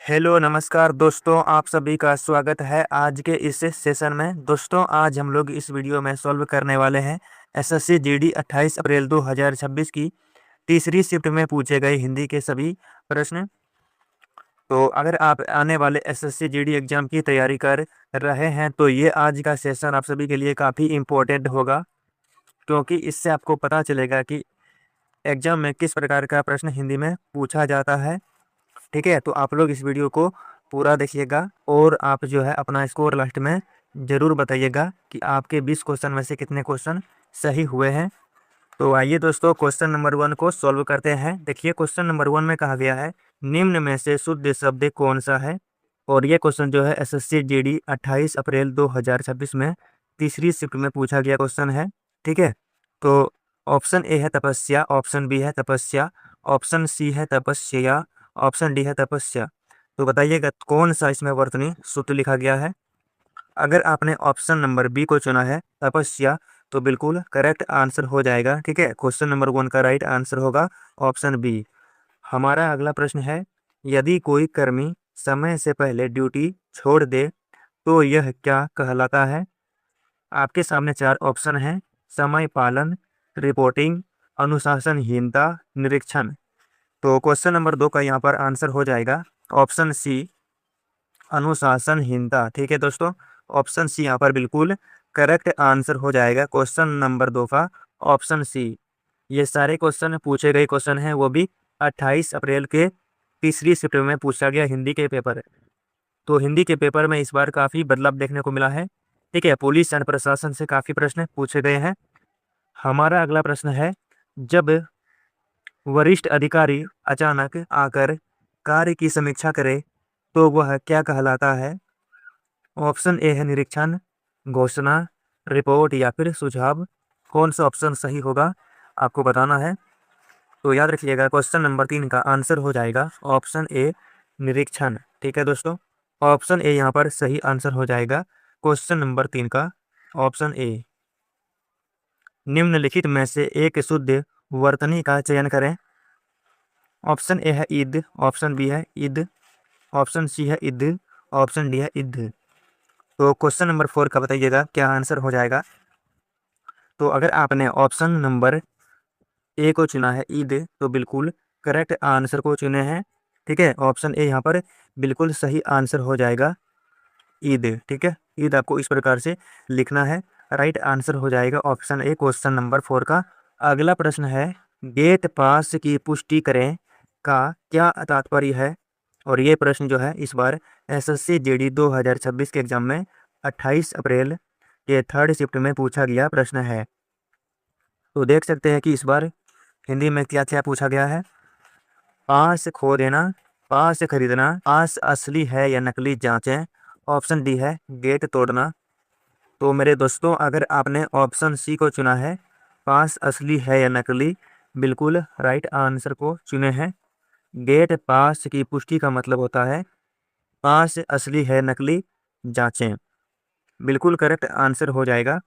Hello नमस्कार दोस्तों, आप सभी का स्वागत है आज के इस सेशन में। दोस्तों, आज हम लोग इस वीडियो में सॉल्व करने वाले हैं एसएससी जीडी 28 अप्रैल 2026 की तीसरी शिफ्ट में पूछे गए हिंदी के सभी प्रश्न। तो अगर आप आने वाले एसएससी जीडी एग्जाम की तैयारी कर रहे हैं तो ये आज का सेशन आप सभी के लिए काफ़ी इम्पोर्टेंट होगा, क्योंकि इससे आपको पता चलेगा कि एग्जाम में किस प्रकार का प्रश्न हिंदी में पूछा जाता है। ठीक है, तो आप लोग इस वीडियो को पूरा देखिएगा और आप जो है अपना स्कोर लास्ट में ज़रूर बताइएगा कि आपके 20 क्वेश्चन में से कितने क्वेश्चन सही हुए हैं। तो आइए दोस्तों, क्वेश्चन नंबर 1 को सॉल्व करते हैं। देखिए, क्वेश्चन नंबर 1 में कहा गया है निम्न में से शुद्ध शब्द कौन सा है। और ये क्वेश्चन जो है एसएससी जीडी 28 अप्रैल 2026 में तीसरी शिफ्ट में पूछा गया क्वेश्चन है। ठीक है, तो ऑप्शन ए है तपस्या, ऑप्शन बी है तपस्या, ऑप्शन सी है तपस्या, ऑप्शन डी है तपस्या। तो बताइएगा कौन सा इसमें वर्तनी सूत्र लिखा गया है। अगर आपने ऑप्शन नंबर बी को चुना है तपस्या तो बिल्कुल करेक्ट आंसर हो जाएगा। ठीक है, क्वेश्चन नंबर 1 का राइट आंसर होगा ऑप्शन बी। हमारा अगला प्रश्न है, यदि कोई कर्मी समय से पहले ड्यूटी छोड़ दे तो यह क्या कहलाता है। आपके सामने 4 ऑप्शन हैं, समय पालन, रिपोर्टिंग, अनुशासनहीनता, निरीक्षण। तो क्वेश्चन नंबर 2 का यहाँ पर आंसर हो जाएगा ऑप्शन सी, अनुशासनहीनता। ठीक है दोस्तों, ऑप्शन सी यहाँ पर बिल्कुल करेक्ट आंसर हो जाएगा क्वेश्चन नंबर 2 का ऑप्शन सी। ये सारे क्वेश्चन पूछे गए क्वेश्चन हैं, वो भी 28 अप्रैल के तीसरी शिफ्ट में पूछा गया हिंदी के पेपर। तो हिंदी के पेपर में इस बार काफ़ी बदलाव देखने को मिला है। ठीक है, पुलिस एंड प्रशासन से काफ़ी प्रश्न पूछे गए हैं। हमारा अगला प्रश्न है, जब वरिष्ठ अधिकारी अचानक आकर कार्य की समीक्षा करे तो वह क्या कहलाता है। ऑप्शन ए है निरीक्षण, घोषणा, रिपोर्ट या फिर सुझाव। कौन सा ऑप्शन सही होगा आपको बताना है। तो याद रखिएगा क्वेश्चन नंबर 3 का आंसर हो जाएगा ऑप्शन ए, निरीक्षण। ठीक है दोस्तों, ऑप्शन ए यहाँ पर सही आंसर हो जाएगा क्वेश्चन नंबर 3 का ऑप्शन ए। निम्नलिखित में से एक शुद्ध वर्तनी का चयन करें। ऑप्शन ए है ईद, ऑप्शन बी है ईद, ऑप्शन सी है ईद, ऑप्शन डी है ईद। तो क्वेश्चन नंबर 4 का बताइएगा क्या आंसर हो जाएगा। तो अगर आपने ऑप्शन नंबर ए को चुना है ईद तो बिल्कुल करेक्ट आंसर को चुने हैं। ठीक है, ऑप्शन ए यहाँ पर बिल्कुल सही आंसर हो जाएगा ईद। ठीक है, ईद आपको इस प्रकार से लिखना है, राइट आंसर हो जाएगा ऑप्शन ए क्वेश्चन नंबर 4 का। अगला प्रश्न है, गेट पास की पुष्टि करें का क्या तात्पर्य है। और ये प्रश्न जो है इस बार एसएससी जीडी 2026 के एग्जाम में 28 अप्रैल के थर्ड शिफ्ट में पूछा गया प्रश्न है। तो देख सकते हैं कि इस बार हिंदी में क्या क्या पूछा गया है। पास खो देना, पास खरीदना, पास असली है या नकली जांचें, ऑप्शन डी है गेट तोड़ना। तो मेरे दोस्तों, अगर आपने ऑप्शन सी को चुना है पास असली है या नकली, बिल्कुल राइट आंसर को चुने हैं। गेट पास की पुष्टि का मतलब होता है पास असली है नकली जांचें। बिल्कुल करेक्ट आंसर हो जाएगा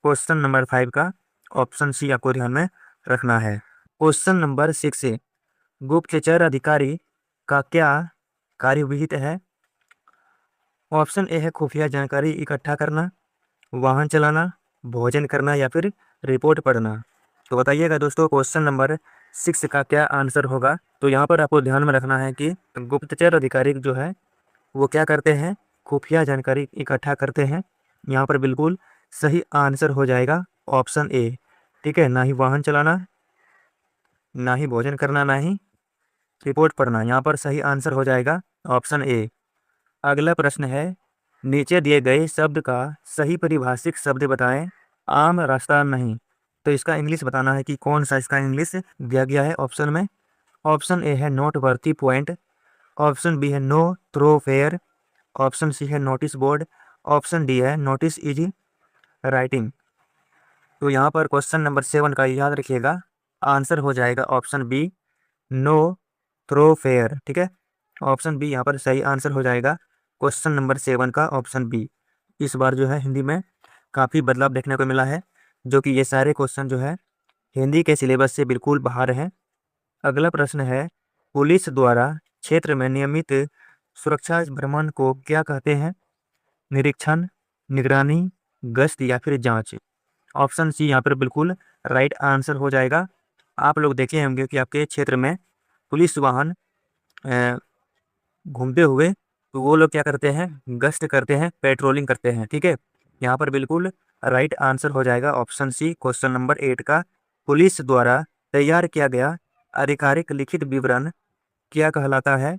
क्वेश्चन नंबर 5 का ऑप्शन सी आपको ध्यान में रखना है। क्वेश्चन नंबर 6, गुप्तचर अधिकारी का क्या कार्य विहित है। ऑप्शन ए है खुफिया जानकारी इकट्ठा करना, वाहन चलाना, भोजन करना या फिर रिपोर्ट पढ़ना। तो बताइएगा दोस्तों क्वेश्चन नंबर 6 का क्या आंसर होगा। तो यहाँ पर आपको ध्यान में रखना है कि गुप्तचर अधिकारी जो है वो क्या करते हैं, खुफिया जानकारी इकट्ठा करते हैं। यहाँ पर बिल्कुल सही आंसर हो जाएगा ऑप्शन ए। ठीक है, ना ही वाहन चलाना, ना ही भोजन करना, ना ही रिपोर्ट पढ़ना। यहाँ पर सही आंसर हो जाएगा ऑप्शन ए। अगला प्रश्न है, नीचे दिए गए शब्द का सही परिभाषित शब्द बताएं। आम रास्ता नहीं। तो इसका इंग्लिश बताना है कि कौन सा इसका इंग्लिश दिया गया है ऑप्शन में। ऑप्शन ए है note worthy point, option B है नो थ्रोफेयर, ऑप्शन सी है नोटिस बोर्ड, ऑप्शन डी है नोटिस इज राइटिंग। तो यहाँ पर क्वेश्चन नंबर 7 का याद रखिएगा आंसर हो जाएगा ऑप्शन बी, नो थ्रोफेयर। ठीक है, ऑप्शन बी यहाँ पर सही आंसर हो जाएगा क्वेश्चन नंबर 7 का ऑप्शन बी। इस बार जो है हिंदी में काफ़ी बदलाव देखने को मिला है, जो कि ये सारे क्वेश्चन जो है हिंदी के सिलेबस से बिल्कुल बाहर हैं। अगला प्रश्न है, पुलिस द्वारा क्षेत्र में नियमित सुरक्षा भ्रमण को क्या कहते हैं? निरीक्षण, निगरानी, गश्त या फिर जांच। ऑप्शन सी यहाँ पर बिल्कुल राइट आंसर हो जाएगा। आप लोग देखे होंगे कि आपके क्षेत्र में पुलिस वाहन घूमते हुए तो वो लोग क्या करते हैं? गश्त करते हैं, पेट्रोलिंग करते हैं। ठीक है, यहाँ पर बिल्कुल राइट आंसर हो जाएगा ऑप्शन सी, क्वेश्चन नंबर 8 का। पुलिस द्वारा तैयार किया गया आधिकारिक लिखित विवरण क्या कहलाता है?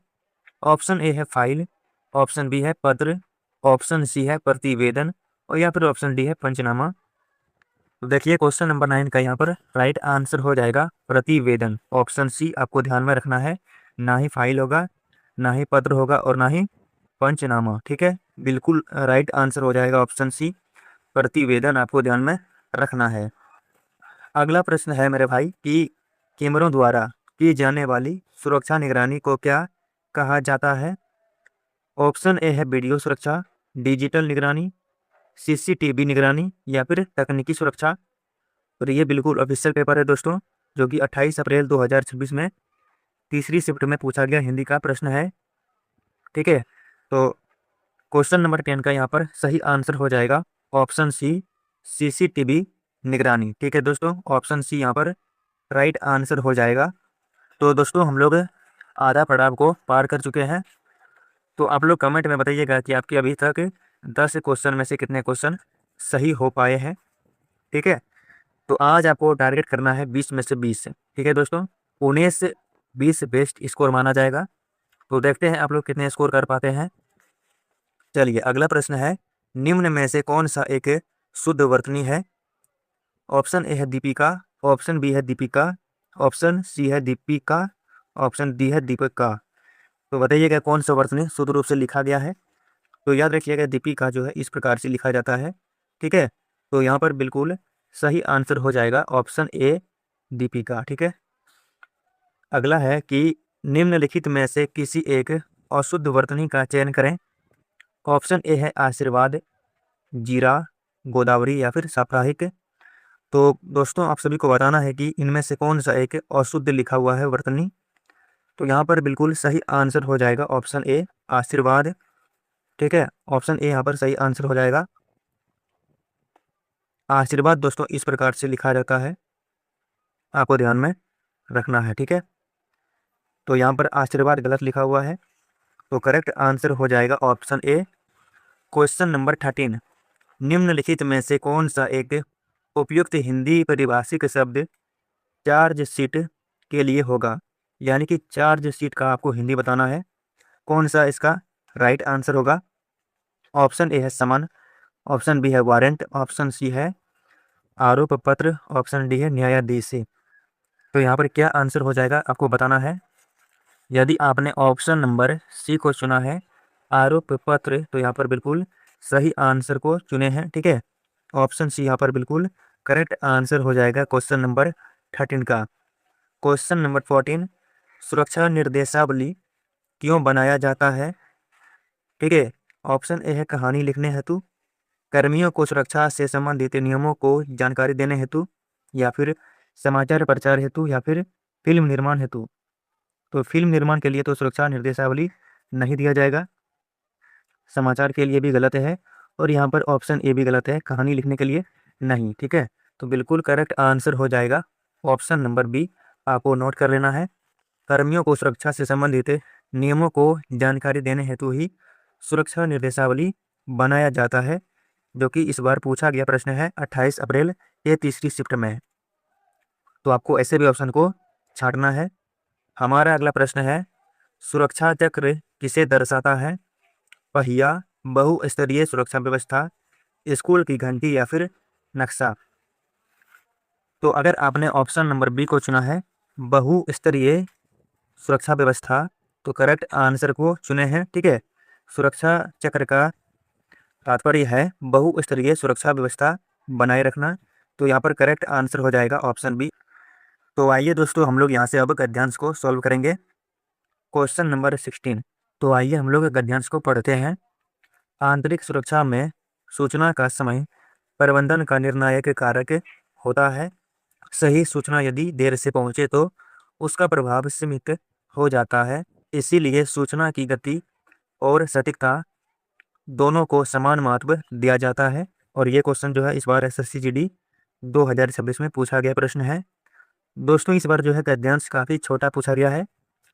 ऑप्शन ए है फाइल, ऑप्शन बी है पत्र, ऑप्शन सी है प्रतिवेदन और या फिर ऑप्शन डी है पंचनामा। तो देखिए क्वेश्चन नंबर 9 का यहाँ पर राइट आंसर हो जाएगा प्रतिवेदन। ऑप्शन सी आपको ध्यान में रखना है, ना ही फाइल होगा, ना ही पत्र होगा और ना ही पंचनामा। ठीक है, बिल्कुल राइट आंसर हो जाएगा ऑप्शन सी, प्रतिवेदन आपको ध्यान में रखना है। अगला प्रश्न है मेरे भाई कि कैमरों द्वारा की जाने वाली सुरक्षा निगरानी को क्या कहा जाता है? ऑप्शन ए है वीडियो सुरक्षा, डिजिटल निगरानी, सीसीटीवी निगरानी या फिर तकनीकी सुरक्षा। और ये बिल्कुल ऑफिशियल पेपर है दोस्तों, जो कि 28 अप्रैल 2026 में तीसरी शिफ्ट में पूछा गया हिंदी का प्रश्न है। ठीक है, तो क्वेश्चन नंबर 10 का यहाँ पर सही आंसर हो जाएगा ऑप्शन सी, सीसीटीवी निगरानी। ठीक है दोस्तों, ऑप्शन सी यहाँ पर राइट आंसर हो जाएगा। तो दोस्तों हम लोग आधा पड़ाव को पार कर चुके हैं। तो आप लोग कमेंट में बताइएगा कि आपके अभी तक 10 क्वेश्चन में से कितने क्वेश्चन सही हो पाए हैं। ठीक है, तो आज आपको टारगेट करना है 20 में से 20। ठीक है दोस्तों, 19-20 बेस्ट स्कोर माना जाएगा। तो देखते हैं आप लोग कितने स्कोर कर पाते हैं। चलिए अगला प्रश्न है, निम्न में से कौन सा एक शुद्ध वर्तनी है? ऑप्शन ए है दीपिका, ऑप्शन बी है दीपिका, ऑप्शन सी है दीपिका, ऑप्शन डी है दीपिका। तो बताइएगा कौन सा वर्तनी शुद्ध रूप से लिखा गया है। तो याद रखिएगा दीपिका जो है इस प्रकार से लिखा जाता है। ठीक है, तो यहाँ पर बिल्कुल सही आंसर हो जाएगा ऑप्शन ए, दीपिका। ठीक है, अगला है कि निम्नलिखित में से किसी एक अशुद्ध वर्तनी का चयन करें। ऑप्शन ए है आशीर्वाद, जीरा, गोदावरी या फिर साप्ताहिक। तो दोस्तों आप सभी को बताना है कि इनमें से कौन सा एक अशुद्ध लिखा हुआ है वर्तनी। तो यहाँ पर बिल्कुल सही आंसर हो जाएगा ऑप्शन ए, आशीर्वाद। ठीक है, ऑप्शन ए यहाँ पर सही आंसर हो जाएगा। आशीर्वाद दोस्तों इस प्रकार से लिखा जाता है, आपको ध्यान में रखना है। ठीक है, तो यहाँ पर आशीर्वाद गलत लिखा हुआ है, तो करेक्ट आंसर हो जाएगा ऑप्शन ए। क्वेश्चन नंबर 13, निम्नलिखित में से कौन सा एक उपयुक्त हिंदी परिभाषिक शब्द चार्ज शीट के लिए होगा? यानी कि चार्ज शीट का आपको हिंदी बताना है, कौन सा इसका राइट आंसर होगा। ऑप्शन ए है समन, ऑप्शन बी है वारंट, ऑप्शन सी है आरोप पत्र, ऑप्शन डी है न्यायाधीश। तो यहाँ पर क्या आंसर हो जाएगा आपको बताना है। यदि आपने ऑप्शन नंबर सी को चुना है, आरोप पत्र, तो यहाँ पर बिल्कुल सही आंसर को चुने हैं। ठीक है, ऑप्शन सी यहाँ पर बिल्कुल करेक्ट आंसर हो जाएगा क्वेश्चन नंबर 13 का। क्वेश्चन नंबर 14, सुरक्षा निर्देशावली क्यों बनाया जाता है? ठीक है, ऑप्शन ए है कहानी लिखने हेतु, कर्मियों को सुरक्षा से संबंधित नियमों को जानकारी देने हेतु, या फिर समाचार प्रचार हेतु, या फिर फिल्म निर्माण हेतु। तो फिल्म निर्माण के लिए तो सुरक्षा निर्देशावली नहीं दिया जाएगा, समाचार के लिए भी गलत है और यहाँ पर ऑप्शन ए भी गलत है, कहानी लिखने के लिए नहीं। ठीक है, तो बिल्कुल करेक्ट आंसर हो जाएगा ऑप्शन नंबर बी, आपको नोट कर लेना है। कर्मियों को सुरक्षा से संबंधित नियमों को जानकारी देने हेतु ही सुरक्षा निर्देशावली बनाया जाता है, जो कि इस बार पूछा गया प्रश्न है 28 अप्रैल ये तीसरी शिफ्ट में। तो आपको ऐसे भी ऑप्शन को छांटना है। हमारा अगला प्रश्न है, सुरक्षा चक्र किसे दर्शाता है? पहिया, बहुस्तरीय सुरक्षा व्यवस्था, स्कूल की घंटी या फिर नक्शा। तो अगर आपने ऑप्शन नंबर बी को चुना है, बहुस्तरीय सुरक्षा व्यवस्था, तो करेक्ट आंसर को चुने हैं। ठीक है, सुरक्षा चक्र का तात्पर्य है बहुस्तरीय सुरक्षा व्यवस्था बनाए रखना। तो यहाँ पर करेक्ट आंसर हो जाएगा ऑप्शन बी। तो आइए दोस्तों हम लोग यहाँ से अब गद्यांश को सॉल्व करेंगे। क्वेश्चन नंबर 16, तो आइए हम लोग गद्यांश को पढ़ते हैं। आंतरिक सुरक्षा में सूचना का समय प्रबंधन का निर्णायक कारक होता है। सही सूचना यदि देर से पहुंचे तो उसका प्रभाव सीमित हो जाता है। इसीलिए सूचना की गति और सटीकता दोनों को समान महत्व दिया जाता है। और ये क्वेश्चन जो है इस बार एसएससी जीडी 2026 में पूछा गया प्रश्न है। दोस्तों इस बार जो है गद्यांश काफ़ी छोटा पूछा गया है,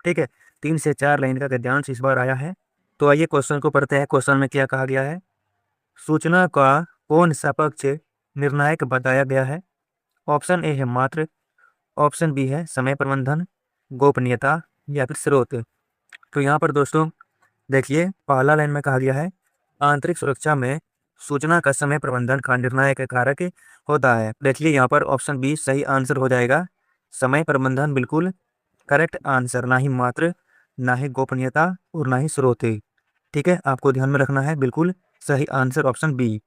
ठीक है, 3 से 4 लाइन का गद्यांश इस बार आया है। तो आइए क्वेश्चन को पढ़ते हैं। क्वेश्चन में क्या कहा गया है, सूचना का कौन सा पक्ष निर्णायक बताया गया है। ऑप्शन ए है मात्र, ऑप्शन बी है समय प्रबंधन, गोपनीयता या फिर स्रोत। तो यहाँ पर दोस्तों देखिए पहला लाइन में कहा गया है आंतरिक सुरक्षा में सूचना का समय प्रबंधन का निर्णायक कारक होता है। देखिए यहाँ पर ऑप्शन बी सही आंसर हो जाएगा। समय प्रबंधन बिल्कुल करेक्ट आंसर, ना ही मात्र, ना ही गोपनीयता और ना ही स्रोत। ठीक है, आपको ध्यान में रखना है, बिल्कुल सही आंसर ऑप्शन बी।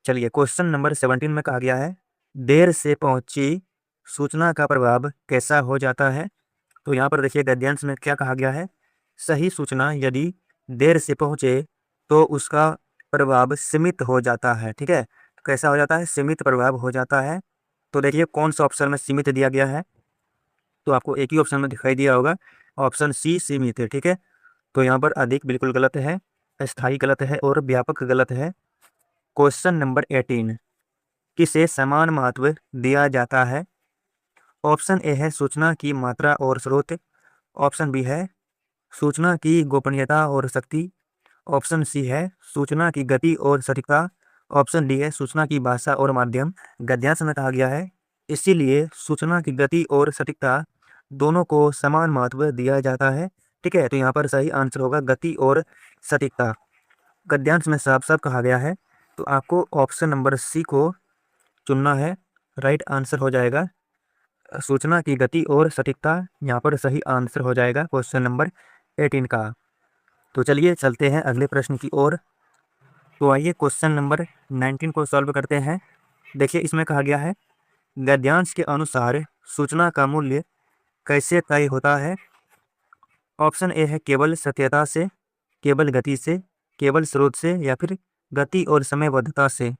चलिए क्वेश्चन नंबर 17 में कहा गया है देर से पहुंची सूचना का प्रभाव कैसा हो जाता है। तो यहाँ पर देखिए गद्यांश में क्या कहा गया है, सही सूचना यदि देर से पहुंचे तो उसका प्रभाव सीमित हो जाता है। ठीक है, तो कैसा हो जाता है, सीमित प्रभाव हो जाता है। तो देखिए कौन सा ऑप्शन में सीमित दिया गया है, तो आपको एक ही ऑप्शन में दिखाई दिया होगा, ऑप्शन सी सीमित है। ठीक है, तो यहाँ पर अधिक बिल्कुल गलत है, अस्थायी गलत है और व्यापक गलत है। क्वेश्चन नंबर 18 किसे समान महत्व दिया जाता है। ऑप्शन ए है सूचना की मात्रा और स्रोत, ऑप्शन बी है सूचना की गोपनीयता और शक्ति, ऑप्शन सी है सूचना की गति और सटीकता, ऑप्शन डी है सूचना की भाषा और माध्यम। गद्यांश में कहा गया है इसीलिए सूचना की गति और सटीकता दोनों को समान महत्व दिया जाता है। ठीक है, तो यहाँ पर सही आंसर होगा गति और सटीकता। गद्यांश में साफ साफ कहा गया है, तो आपको ऑप्शन नंबर सी को चुनना है, राइट आंसर हो जाएगा। सूचना की गति और सटीकता यहाँ पर सही आंसर हो जाएगा क्वेश्चन नंबर 18 का। तो चलिए चलते हैं अगले प्रश्न की ओर। तो आइए क्वेश्चन नंबर 19 को सॉल्व करते हैं। देखिए इसमें कहा गया है गद्यांश के अनुसार सूचना का मूल्य कैसे तय होता है। ऑप्शन ए है केवल सत्यता से, केवल गति से, केवल स्रोत से या फिर गति और समयबद्धता से।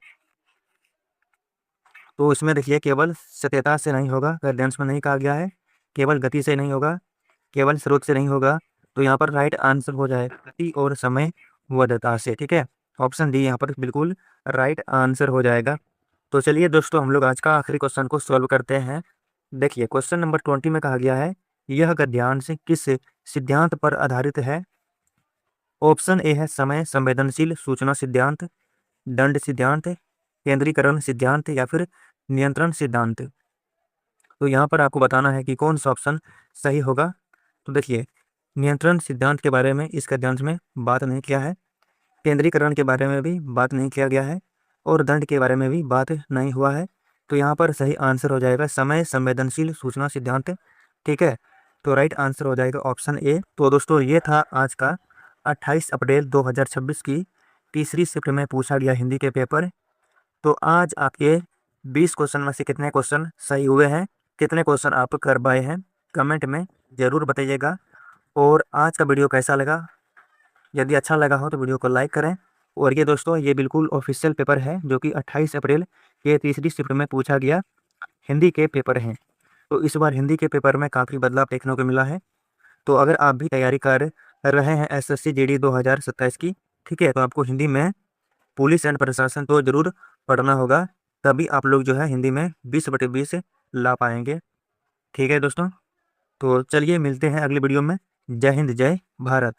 तो इसमें देखिए केवल सत्यता से नहीं होगा, गद्यांश में नहीं कहा गया है, केवल गति से नहीं होगा, केवल स्रोत से नहीं होगा, तो यहाँ पर राइट आंसर हो जाएगा गति और समयबद्धता से। ठीक है, ऑप्शन डी यहाँ पर बिल्कुल राइट आंसर हो जाएगा। तो चलिए दोस्तों हम लोग आज का आखिरी क्वेश्चन को सॉल्व करते हैं। देखिए क्वेश्चन नंबर 20 में कहा गया है यह गद्यांश किस सिद्धांत पर आधारित है। ऑप्शन ए है समय संवेदनशील सूचना सिद्धांत, दंड सिद्धांत, केंद्रीकरण सिद्धांत या फिर नियंत्रण सिद्धांत। तो यहाँ पर आपको बताना है कि कौन सा ऑप्शन सही होगा। तो देखिए नियंत्रण सिद्धांत के बारे में इस गद्यांश में बात नहीं किया है, केंद्रीकरण के बारे में भी बात नहीं किया गया है और दंड के बारे में भी बात नहीं हुआ है। तो यहाँ पर सही आंसर हो जाएगा समय संवेदनशील सूचना सिद्धांत। ठीक है, तो राइट आंसर हो जाएगा ऑप्शन ए। तो दोस्तों ये था आज का 28 अप्रैल 2026 की तीसरी शिफ्ट में पूछा गया हिंदी के पेपर। तो आज आपके 20 क्वेश्चन में से कितने क्वेश्चन सही हुए हैं, कितने क्वेश्चन आप कर पाए हैं, कमेंट में ज़रूर बताइएगा। और आज का वीडियो कैसा लगा, यदि अच्छा लगा हो तो वीडियो को लाइक करें। और ये दोस्तों ये बिल्कुल ऑफिशियल पेपर है जो कि 28 अप्रैल के तीसरी शिफ्ट में पूछा गया हिंदी के पेपर हैं। तो इस बार हिंदी के पेपर में काफ़ी बदलाव देखने को मिला है। तो अगर आप भी तैयारी कर रहे हैं एसएससी जीडी 2027 की, ठीक है, तो आपको हिंदी में पुलिस एंड प्रशासन तो ज़रूर पढ़ना होगा, तभी आप लोग जो है हिंदी में 20/20 ला पाएंगे। ठीक है दोस्तों, तो चलिए मिलते हैं अगली वीडियो में। जय हिंद, जय भारत।